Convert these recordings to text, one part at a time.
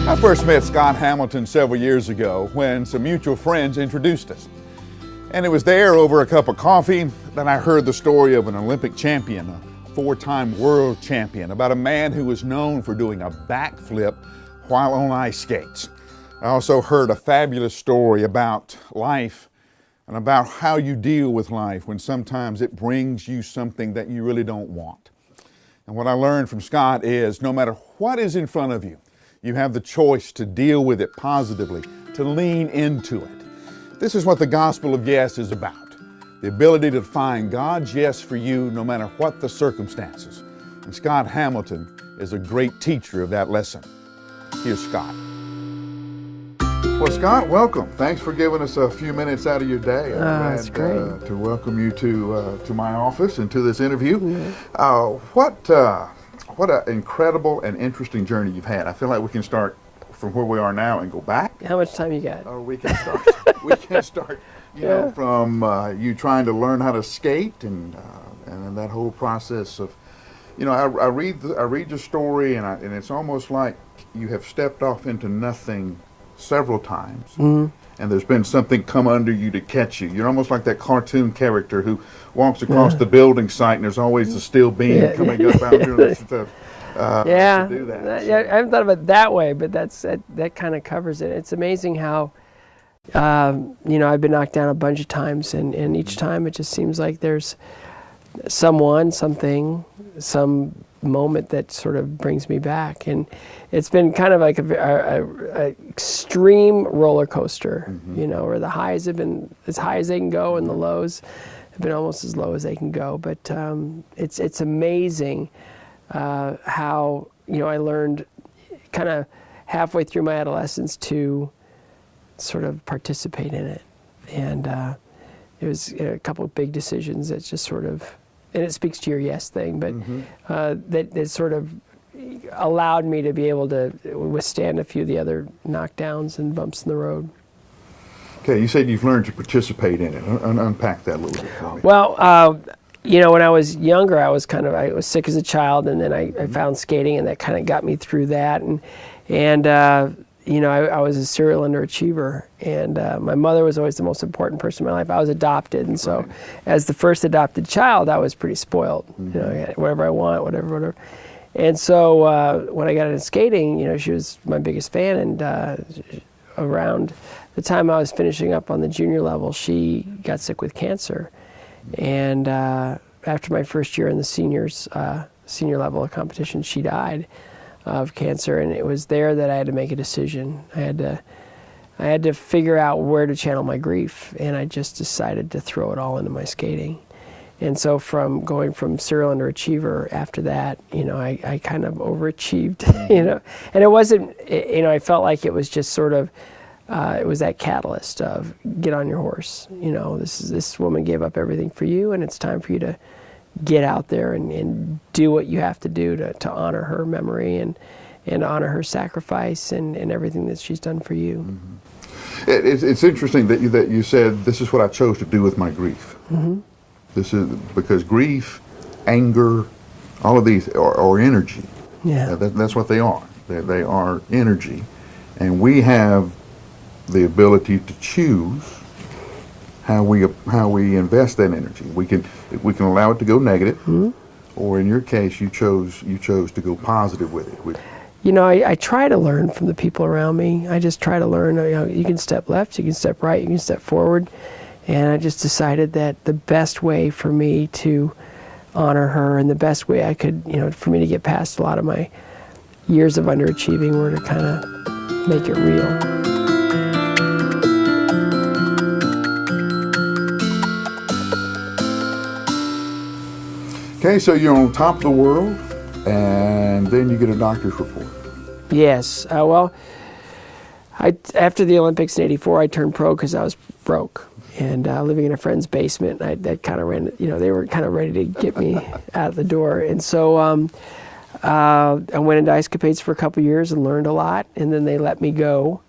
I first met Scott Hamilton several years ago when some mutual friends introduced us. And it was there over a cup of coffee that I heard the story of an Olympic champion, a four-time world champion, about a man who was known for doing a backflip while on ice skates. I also heard a fabulous story about life and about how you deal with life when sometimes it brings you something that you really don't want. And what I learned from Scott is no matter what is in front of you, you have the choice to deal with it positively, to lean into it. This is what the gospel of yes is about. The ability to find God's yes for you no matter what the circumstances. And Scott Hamilton is a great teacher of that lesson. Here's Scott. Well, Scott, welcome. Thanks for giving us a few minutes out of your day. That's great. To welcome you to my office and to this interview. Mm-hmm. What an incredible and interesting journey you've had. I feel like we can start from where we are now and go back. How much time you got? We can start. We can start. You know, from you trying to learn how to skate and then that whole process of, you know, I read your story and it's almost like you have stepped off into nothing several times. Mm-hmm. And there's been something come under you to catch you. You're almost like that cartoon character who walks across the building site and there's always a steel beam coming up out here to do that. I haven't thought about it that way, but that kind of covers it. It's amazing how, you know, I've been knocked down a bunch of times and each time it just seems like there's someone, something, some moment that sort of brings me back, and it's been kind of like a extreme roller coaster, you know, where the highs have been as high as they can go and the lows have been almost as low as they can go. But it's amazing how, you know, I learned kind of halfway through my adolescence to sort of participate in it, and it was a couple of big decisions that just sort of, and it speaks to your yes thing, but that sort of allowed me to be able to withstand a few of the other knockdowns and bumps in the road. Okay, you said you've learned to participate in it. Unpack that a little bit for me. Well, you know, when I was younger, I was sick as a child, and then I found skating, and that kind of got me through that. And you know, I was a serial underachiever, and my mother was always the most important person in my life. I was adopted, and so as the first adopted child, I was pretty spoiled. You know, I had whatever I want, whatever. And so when I got into skating, you know, she was my biggest fan, and around the time I was finishing up on the junior level, she got sick with cancer. And after my first year in the senior level of competition, she died of cancer, and it was there that I had to make a decision. I had to figure out where to channel my grief, and I just decided to throw it all into my skating. And so going from serial underachiever after that, you know, I kind of overachieved, you know, and it wasn't, you know, I felt like it was just sort of, it was that catalyst of get on your horse, you know, this woman gave up everything for you, and it's time for you to get out there and do what you have to do to honor her memory and honor her sacrifice and everything that she's done for you. Mm-hmm. It's interesting that you said, this is what I chose to do with my grief. Mm-hmm. This is because grief, anger, all of these are energy. Yeah. That's what they are. They are energy. And we have the ability to choose how we invest that energy. We can allow it to go negative, or in your case, you chose to go positive with it. You know, I try to learn from the people around me. I just try to learn. You know, you can step left, you can step right, you can step forward, and I just decided that the best way for me to honor her and the best way I could, you know, for me to get past a lot of my years of underachieving were to kind of make it real. Okay, so you're on top of the world, and then you get a doctor's report. Yes. Well, after the Olympics in '84, I turned pro because I was broke and living in a friend's basement. That kind of ran, you know, they were kind of ready to get me out the door. And so I went into Ice Capades for a couple years and learned a lot, and then they let me go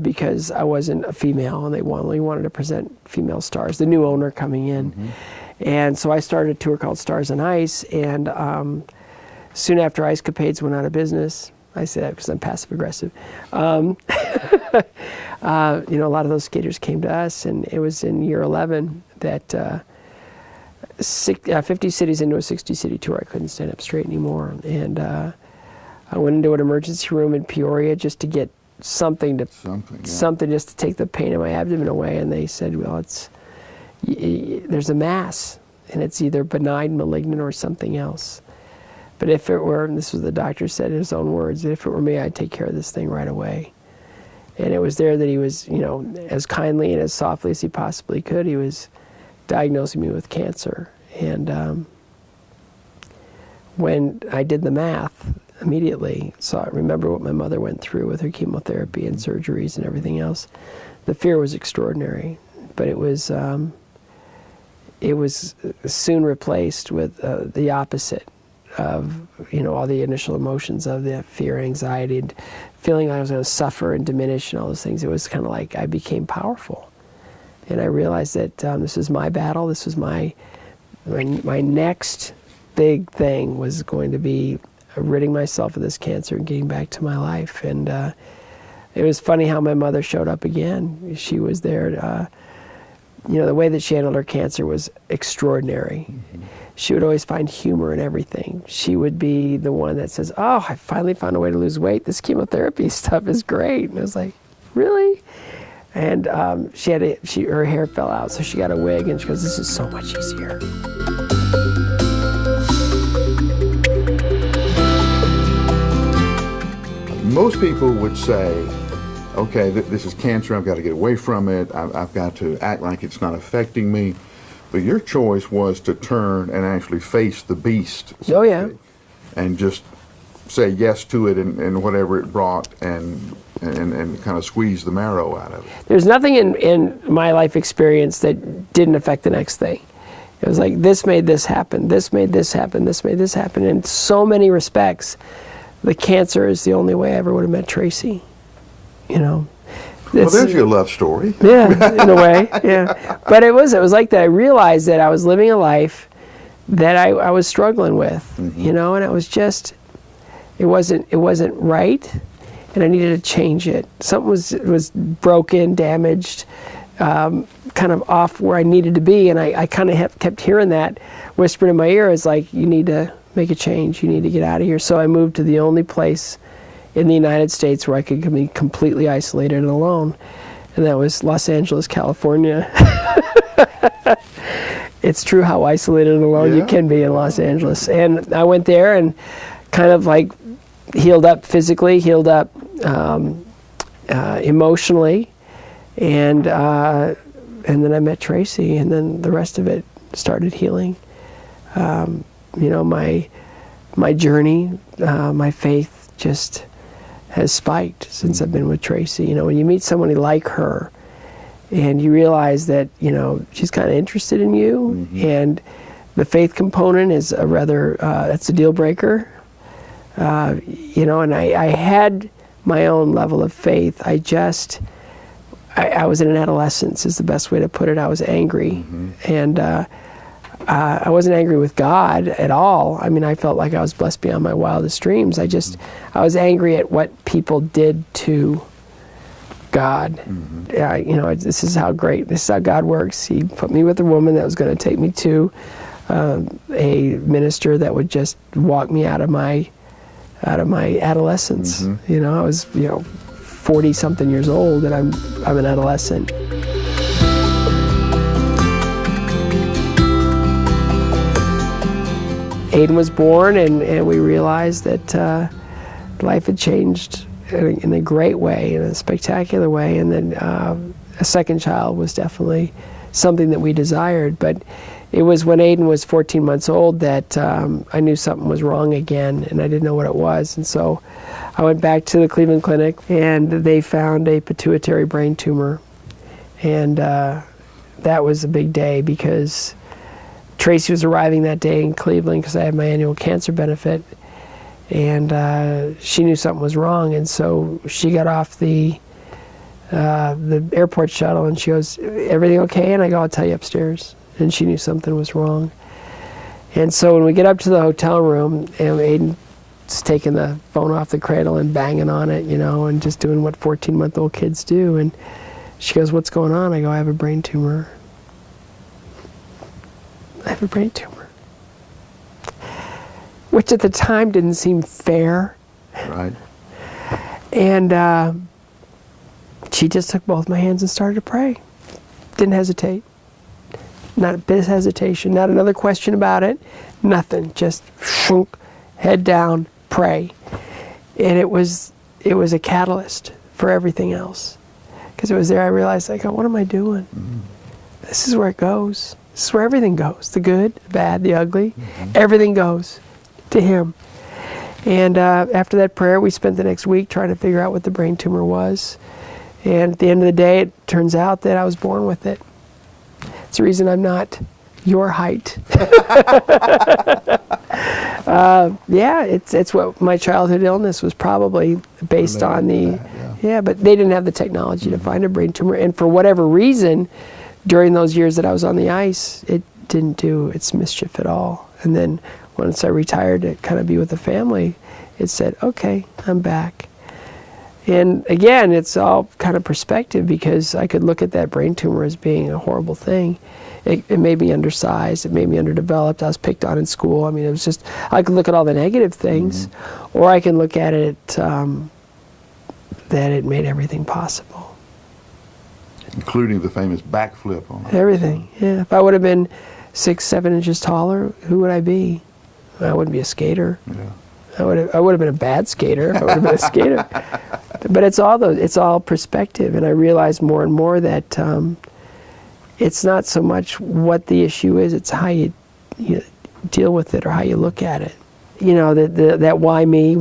because I wasn't a female, and they only wanted to present female stars, the new owner coming in. Mm-hmm. And so I started a tour called Stars on Ice, and soon after Ice Capades went out of business, I say that because I'm passive aggressive, a lot of those skaters came to us, and it was in year 11 that 50 cities into a 60-city tour, I couldn't stand up straight anymore. And I went into an emergency room in Peoria just to get something just to take the pain in my abdomen away. And they said, well, there's a mass, and it's either benign, malignant, or something else. But if it were, and this was the doctor said in his own words, if it were me, I'd take care of this thing right away. And it was there that he was, as kindly and as softly as he possibly could, he was diagnosing me with cancer. And when I did the math immediately, so I remember what my mother went through with her chemotherapy and surgeries and everything else, the fear was extraordinary. But it was soon replaced with the opposite of all the initial emotions of the fear, anxiety, and feeling like I was going to suffer and diminish and all those things. It was kind of like I became powerful. And I realized that this is my battle. This was my next big thing was going to be ridding myself of this cancer and getting back to my life. And it was funny how my mother showed up again. She was there. The way that she handled her cancer was extraordinary. Mm-hmm. She would always find humor in everything. She would be the one that says, "Oh, I finally found a way to lose weight. This chemotherapy stuff is great." And I was like, "Really?" And her hair fell out, so she got a wig, and she goes, "This is so much easier." Most people would say, okay, this is cancer, I've got to get away from it, I've got to act like it's not affecting me. But your choice was to turn and actually face the beast. Oh, yeah. And just say yes to it and whatever it brought and kind of squeeze the marrow out of it. There's nothing in my life experience that didn't affect the next thing. It was like, this made this happen, this made this happen, this made this happen. In so many respects, the cancer is the only way I ever would have met Tracy. Well, there's your love story. Yeah, in a way, yeah. But it was like that. I realized that I was living a life that I was struggling with, mm-hmm. And it was just, it wasn't right, and I needed to change it. Something was broken, damaged, kind of off where I needed to be, and I kind of kept hearing that whispered in my ear, is like, you need to make a change, you need to get out of here. So I moved to the only place in the United States where I could be completely isolated and alone, and that was Los Angeles, California. It's true how isolated and alone you can be in Los Angeles. And I went there and kind of like healed up physically, healed up emotionally, and then I met Tracy, and then the rest of it started healing. My journey, my faith just has spiked since I've been with Tracy. When you meet somebody like her and you realize that, she's kind of interested in you, mm-hmm. and the faith component is that's a deal breaker. And I had my own level of faith. I was in an adolescence is the best way to put it. I was angry, mm-hmm. and I wasn't angry with God at all. I mean, I felt like I was blessed beyond my wildest dreams. I was angry at what people did to God. Mm-hmm. This is how God works. He put me with a woman that was going to take me to a minister that would just walk me out of my adolescence. Mm-hmm. I was 40-something years old, and I'm an adolescent. Aiden was born, and we realized that life had changed in a great way, in a spectacular way, and then a second child was definitely something that we desired. But it was when Aiden was 14 months old that I knew something was wrong again, and I didn't know what it was. And so I went back to the Cleveland Clinic, and they found a pituitary brain tumor. And that was a big day because Tracy was arriving that day in Cleveland because I had my annual cancer benefit. And she knew something was wrong, and so she got off the airport shuttle, and she goes, "Everything okay?" And I go, "I'll tell you upstairs." And she knew something was wrong. And so when we get up to the hotel room, and Aiden's taking the phone off the cradle and banging on it, and just doing what 14-month-old kids do. And she goes, "What's going on?" I go, "I have a brain tumor." I have a brain tumor. Which at the time didn't seem fair. Right. And she just took both my hands and started to pray. Didn't hesitate. Not a bit of hesitation. Not another question about it. Nothing. Just shunk, head down, pray. And it was a catalyst for everything else. Because it was there I realized, what am I doing? Mm-hmm. This is where it goes. This is where everything goes. The good, the bad, the ugly. Mm-hmm. Everything goes to Him. And after that prayer, we spent the next week trying to figure out what the brain tumor was. And at the end of the day, it turns out that I was born with it. It's the reason I'm not your height. It's what my childhood illness was probably based on but they didn't have the technology to find a brain tumor. And for whatever reason, during those years that I was on the ice, it didn't do its mischief at all. And then once I retired to kind of be with the family, it said, okay, I'm back. And again, it's all kind of perspective, because I could look at that brain tumor as being a horrible thing. It made me undersized. It made me underdeveloped. I was picked on in school. I mean, it was just, I could look at all the negative things, or I can look at it that it made everything possible. Including the famous backflip on it. Everything, yeah. If I would have been 6, 7 inches taller, who would I be? I wouldn't be a skater. Yeah. I would have been a bad skater if I would have been a skater. But it's all perspective, and I realize more and more that it's not so much what the issue is; it's how you deal with it or how you look at it. That why me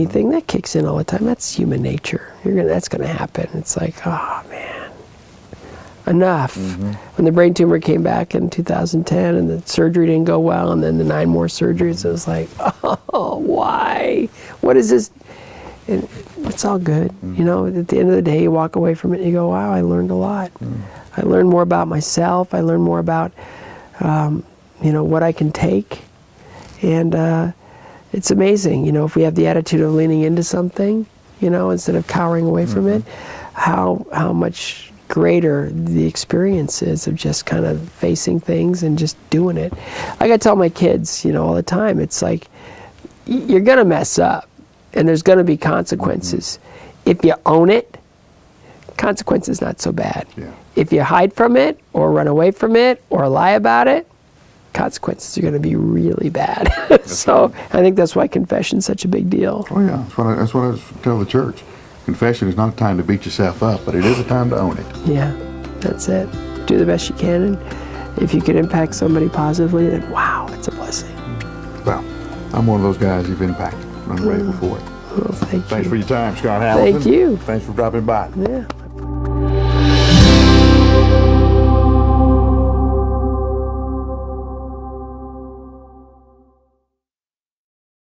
thing that kicks in all the time. That's human nature. That's going to happen. It's like, oh man, enough. Mm-hmm. When the brain tumor came back in 2010, and the surgery didn't go well, and then the 9 more surgeries, it was like, oh, why? What is this? And it's all good. Mm-hmm. At the end of the day, you walk away from it and you go, wow, I learned a lot. Mm-hmm. I learned more about myself. I learned more about, what I can take. And it's amazing, if we have the attitude of leaning into something, instead of cowering away from it, how much greater the experience is of just kind of facing things and just doing it. Like I tell my kids, all the time, it's like, you're going to mess up, and there's going to be consequences. If you own it, consequences not so bad. Yeah. If you hide from it, or run away from it, or lie about it, consequences are going to be really bad. So I think that's why confession is such a big deal. Oh yeah, that's what I tell the church. Confession is not a time to beat yourself up, but it is a time to own it. Yeah, that's it. Do the best you can, and if you can impact somebody positively, then wow, it's a blessing. Well, I'm one of those guys you've impacted. I'm grateful for it. Well, thanks for your time, Scott Hamilton. Thank you. Thanks for dropping by. Yeah.